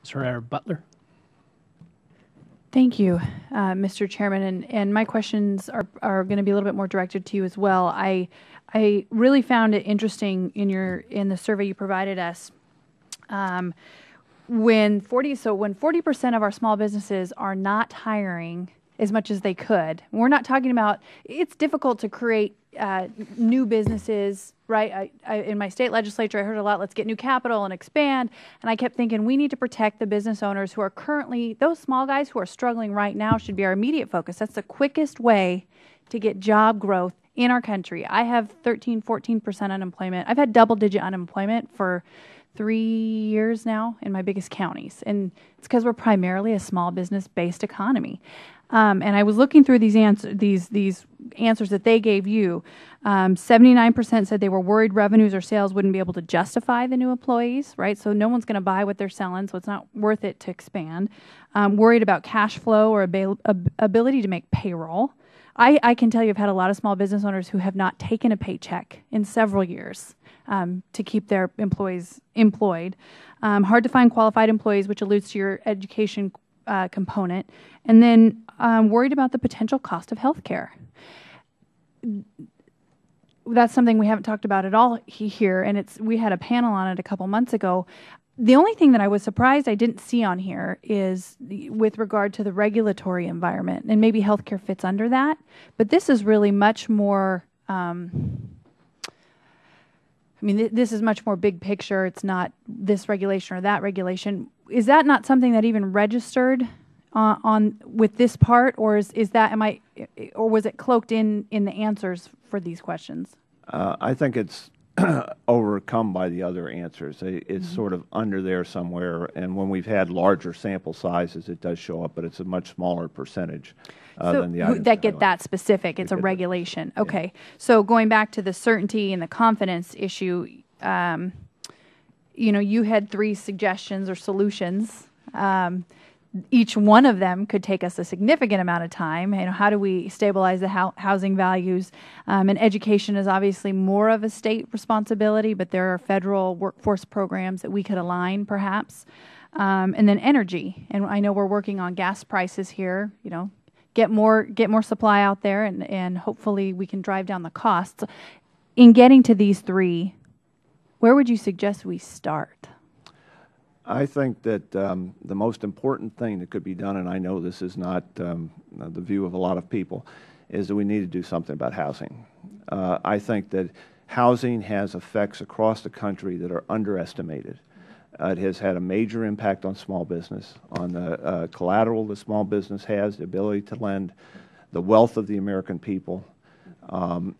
Ms. Herrera-Beutler. Thank you, Mr. Chairman, and my questions are going to be a little bit more directed to you as well. I really found it interesting in the survey you provided us. When 40% of our small businesses are not hiring as much as they could, we're not talking about, it's difficult to create new businesses, right? In my state legislature, I heard a lot, let's get new capital and expand. And I kept thinking, we need to protect the business owners who are currently, those small guys who are struggling right now should be our immediate focus. That's the quickest way to get job growth in our country. I have 13, 14% unemployment. I've had double-digit unemployment for 3 years now in my biggest counties. And it's because we're primarily a small business-based economy. And I was looking through these answers that they gave you. 79% said they were worried revenues or sales wouldn't be able to justify the new employees, right? So no one's going to buy what they're selling, so it's not worth it to expand. Worried about cash flow or ability to make payroll. I can tell you I've had a lot of small business owners who have not taken a paycheck in several years to keep their employees employed. Hard to find qualified employees, which alludes to your education component. And then worried about the potential cost of health care. That's something we haven't talked about at all here, and we had a panel on it a couple months ago. The only thing that I was surprised I didn't see on here is with regard to the regulatory environment, and maybe healthcare fits under that, but this is really much more, this is much more big picture. It's not this regulation or that regulation. Is that not something that even registered on with this part, or is that, or was it cloaked in the answers for these questions? I think it's overcome by the other answers. It's sort of under there somewhere, and when we've had larger sample sizes, it does show up, but it's a much smaller percentage than the items that get that specific. It's a regulation. Okay. Yeah. So going back to the certainty and the confidence issue, you had 3 suggestions or solutions. Each one of them could take us a significant amount of time. How do we stabilize the housing values? And education is obviously more of a state responsibility, but there are federal workforce programs that we could align, perhaps. And then energy. And I know we're working on gas prices here. Get more supply out there, and hopefully we can drive down the costs. In getting to these 3, where would you suggest we start? I think that the most important thing that could be done, and I know this is not the view of a lot of people, is that we need to do something about housing. I think that housing has effects across the country that are underestimated. It has had a major impact on small business, on the collateral the small business has, the ability to lend, the wealth of the American people. And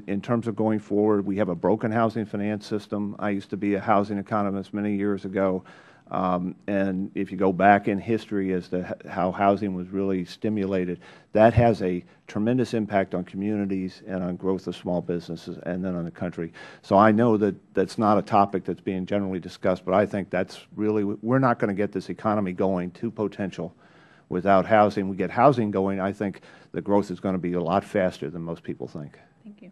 in terms of going forward, we have a broken housing finance system. I used to be a housing economist many years ago. And if you go back in history as to how housing was really stimulated, that has a tremendous impact on communities and on growth of small businesses and then on the country. So I know that that's not a topic that's being generally discussed, but I think that's really, we're not going to get this economy going to potential without housing. We get housing going, I think the growth is going to be a lot faster than most people think. Thank you.